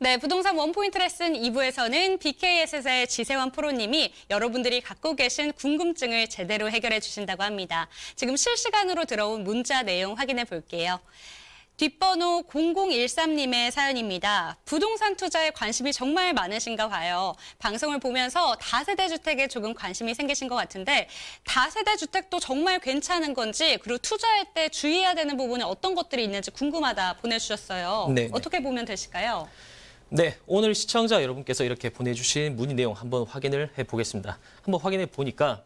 네, 부동산 원포인트 레슨 2부에서는 BKS의 지세환 프로님이 여러분들이 갖고 계신 궁금증을 제대로 해결해 주신다고 합니다. 지금 실시간으로 들어온 문자 내용 확인해 볼게요. 뒷번호 0013님의 사연입니다. 부동산 투자에 관심이 정말 많으신가 봐요. 방송을 보면서 다세대 주택에 조금 관심이 생기신 것 같은데 다세대 주택도 정말 괜찮은 건지 그리고 투자할 때 주의해야 되는 부분에 어떤 것들이 있는지 궁금하다 보내주셨어요. 네. 어떻게 보면 되실까요? 네, 오늘 시청자 여러분께서 이렇게 보내주신 문의 내용 한번 확인을 해보겠습니다. 한번 확인해 보니까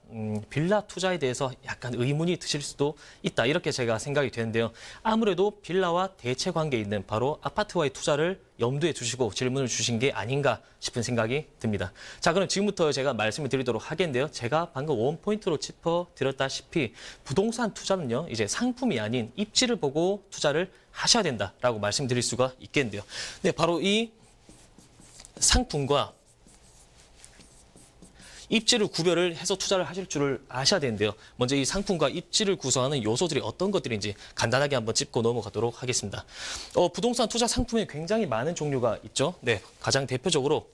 빌라 투자에 대해서 약간 의문이 드실 수도 있다, 이렇게 제가 생각이 되는데요. 아무래도 빌라와 대체 관계에 있는 바로 아파트와의 투자를 염두에 두시고 질문을 주신 게 아닌가 싶은 생각이 듭니다. 자, 그럼 지금부터 제가 말씀을 드리도록 하겠는데요. 제가 방금 원포인트로 짚어드렸다시피 부동산 투자는요, 이제 상품이 아닌 입지를 보고 투자를 하셔야 된다라고 말씀드릴 수가 있겠는데요. 네, 바로 이 상품과 입지를 구별을 해서 투자를 하실 줄을 아셔야 되는데요. 먼저 이 상품과 입지를 구성하는 요소들이 어떤 것들인지 간단하게 한번 짚고 넘어가도록 하겠습니다. 부동산 투자 상품에 굉장히 많은 종류가 있죠. 네, 가장 대표적으로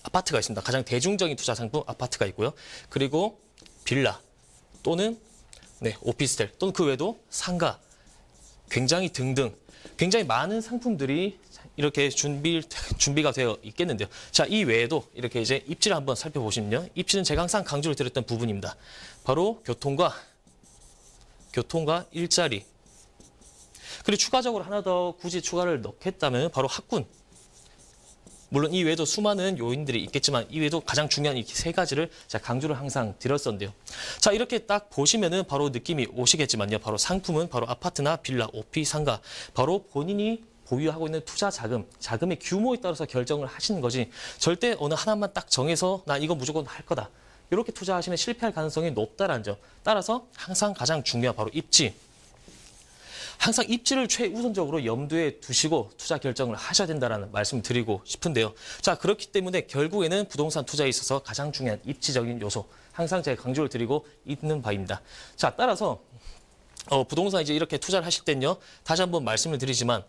아파트가 있습니다. 가장 대중적인 투자 상품 아파트가 있고요. 그리고 빌라 또는 오피스텔 또는 그 외에도 상가, 굉장히 등등 굉장히 많은 상품들이 이렇게 준비가 되어 있겠는데요. 자, 이 외에도 이렇게 이제 입지를 한번 살펴보시면요. 입지는 제가 항상 강조를 드렸던 부분입니다. 바로 교통과 일자리. 그리고 추가적으로 하나 더 굳이 추가를 넣겠다면 바로 학군. 물론 이 외에도 수많은 요인들이 있겠지만 이 외에도 가장 중요한 이 세 가지를 제가 강조를 항상 드렸었는데요. 자, 이렇게 딱 보시면은 바로 느낌이 오시겠지만요. 바로 상품은 바로 아파트나 빌라, 오피, 상가. 바로 본인이 보유하고 있는 투자 자금의 규모에 따라서 결정을 하시는 거지 절대 어느 하나만 딱 정해서 나 이거 무조건 할 거다. 이렇게 투자하시면 실패할 가능성이 높다라는 점. 따라서 항상 가장 중요한 바로 입지. 항상 입지를 최우선적으로 염두에 두시고 투자 결정을 하셔야 된다는 말씀을 드리고 싶은데요. 자, 그렇기 때문에 결국에는 부동산 투자에 있어서 가장 중요한 입지적인 요소. 항상 제가 강조를 드리고 있는 바입니다. 자, 따라서 부동산 이제 이렇게 투자를 하실 땐요. 다시 한번 말씀을 드리지만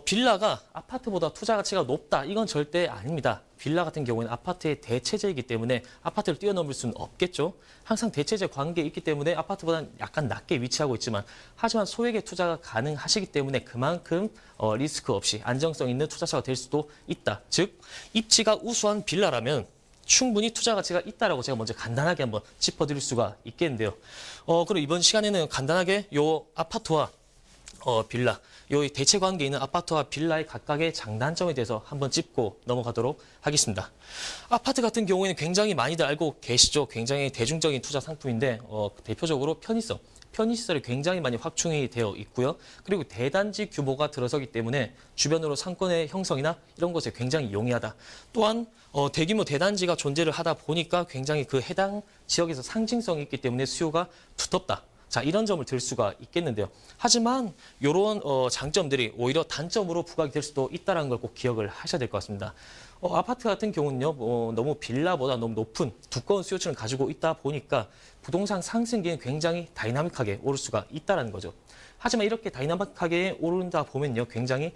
빌라가 아파트보다 투자 가치가 높다. 이건 절대 아닙니다. 빌라 같은 경우에는 아파트의 대체제이기 때문에 아파트를 뛰어넘을 수는 없겠죠. 항상 대체제 관계에 있기 때문에 아파트보다는 약간 낮게 위치하고 있지만 하지만 소액의 투자가 가능하시기 때문에 그만큼 리스크 없이 안정성 있는 투자처가 될 수도 있다. 즉 입지가 우수한 빌라라면 충분히 투자 가치가 있다라고 제가 먼저 간단하게 한번 짚어드릴 수가 있겠는데요. 그리고 이번 시간에는 간단하게 요 아파트와 빌라, 요 대체 관계에 있는 아파트와 빌라의 각각의 장단점에 대해서 한번 짚고 넘어가도록 하겠습니다. 아파트 같은 경우에는 굉장히 많이들 알고 계시죠. 굉장히 대중적인 투자 상품인데 대표적으로 편의시설이 굉장히 많이 확충이 되어 있고요. 그리고 대단지 규모가 들어서기 때문에 주변으로 상권의 형성이나 이런 것에 굉장히 용이하다. 또한 대규모 대단지가 존재를 하다 보니까 굉장히 그 해당 지역에서 상징성이 있기 때문에 수요가 두텁다. 자, 이런 점을 들 수가 있겠는데요. 하지만 이런 장점들이 오히려 단점으로 부각이 될 수도 있다는 걸 꼭 기억을 하셔야 될 것 같습니다. 아파트 같은 경우는요, 너무 빌라보다 너무 높은 두꺼운 수요층을 가지고 있다 보니까 부동산 상승기는 굉장히 다이나믹하게 오를 수가 있다는 거죠. 하지만 이렇게 다이나믹하게 오른다 보면요, 굉장히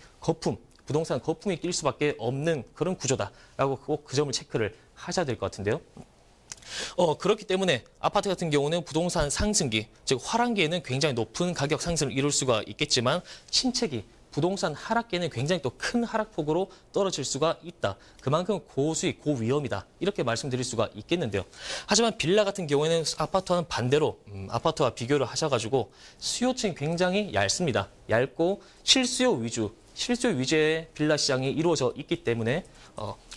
부동산 거품이 낄 수밖에 없는 그런 구조다라고 꼭 그 점을 체크를 하셔야 될 것 같은데요. 그렇기 때문에 아파트 같은 경우는 부동산 상승기, 즉 화랑기에는 굉장히 높은 가격 상승을 이룰 수가 있겠지만 침체기, 부동산 하락기에는 굉장히 또 큰 하락폭으로 떨어질 수가 있다. 그만큼 고수익, 고위험이다. 이렇게 말씀드릴 수가 있겠는데요. 하지만 빌라 같은 경우에는 아파트와는 반대로 아파트와 비교를 하셔가지고 수요층이 굉장히 얇습니다. 얇고 실수요 위주의 빌라 시장이 이루어져 있기 때문에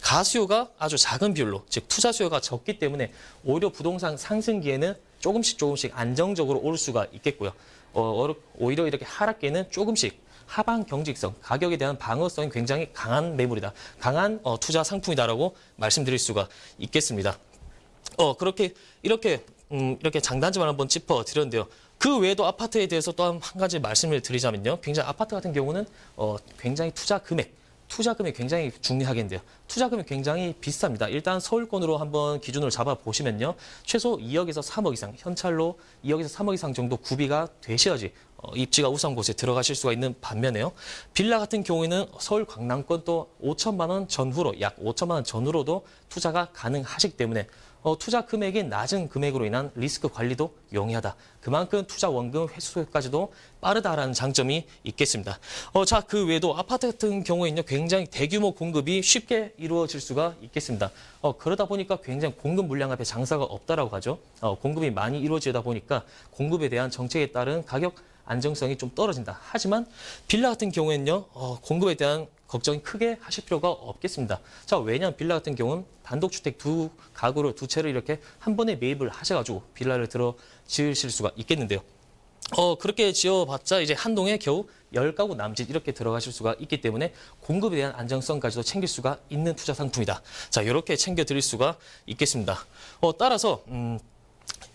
가수요가 아주 작은 비율로, 즉 투자 수요가 적기 때문에 오히려 부동산 상승기에는 조금씩 안정적으로 오를 수가 있겠고요. 오히려 이렇게 하락기에는 조금씩 하방 경직성, 가격에 대한 방어성이 굉장히 강한 매물이다. 강한 투자 상품이다라고 말씀드릴 수가 있겠습니다. 이렇게 장단점을 한번 짚어드렸는데요. 그 외에도 아파트에 대해서 또 한 가지 말씀을 드리자면요. 굉장히 아파트 같은 경우는 굉장히 투자 금액 굉장히 중요하겠는데요. 투자금이 굉장히 비쌉니다. 일단 서울권으로 한번 기준을 잡아보시면요. 최소 2억에서 3억 이상, 현찰로 2억에서 3억 이상 정도 구비가 되셔야지 입지가 우수한 곳에 들어가실 수가 있는 반면에요. 빌라 같은 경우에는 서울 강남권 또 5천만 원 전후로 약 5천만 원 전후로도 투자가 가능하시기 때문에 투자 금액이 낮은 금액으로 인한 리스크 관리도 용이하다. 그만큼 투자 원금 회수까지도 빠르다라는 장점이 있겠습니다. 자, 그 외에도 아파트 같은 경우에는요, 굉장히 대규모 공급이 쉽게 이루어질 수가 있겠습니다. 그러다 보니까 굉장히 공급 물량 앞에 장사가 없다라고 하죠. 공급이 많이 이루어지다 보니까 공급에 대한 정책에 따른 가격 안정성이 좀 떨어진다. 하지만 빌라 같은 경우에는요, 공급에 대한 걱정이 크게 하실 필요가 없겠습니다. 자, 왜냐하면 빌라 같은 경우는 단독주택 두 가구를 두 채를 이렇게 한 번에 매입을 하셔가지고 빌라를 들어 지으실 수가 있겠는데요. 그렇게 지어봤자 이제 한 동에 겨우 10가구 남짓 이렇게 들어가실 수가 있기 때문에 공급에 대한 안정성까지도 챙길 수가 있는 투자 상품이다. 자, 이렇게 챙겨드릴 수가 있겠습니다. 따라서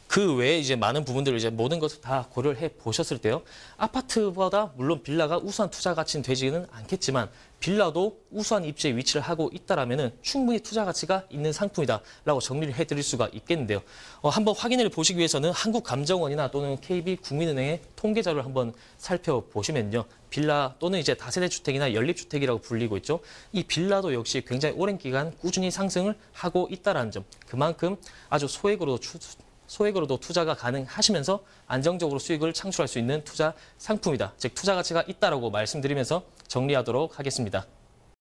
그 외에 이제 많은 부분들을 이제 모든 것을 다 고려를 해 보셨을 때요. 아파트보다 물론 빌라가 우수한 투자 가치는 되지는 않겠지만 빌라도 우수한 입지에 위치를 하고 있다라면은 충분히 투자 가치가 있는 상품이다라고 정리를 해드릴 수가 있겠는데요. 한번 확인을 보시기 위해서는 한국감정원이나 또는 KB국민은행의 통계 자료를 한번 살펴보시면요. 빌라 또는 이제 다세대 주택이나 연립주택이라고 불리고 있죠. 이 빌라도 역시 굉장히 오랜 기간 꾸준히 상승을 하고 있다라는 점. 그만큼 아주 소액으로도 투자가 가능하시면서 안정적으로 수익을 창출할 수 있는 투자 상품이다. 즉 투자 가치가 있다라고 말씀드리면서 정리하도록 하겠습니다.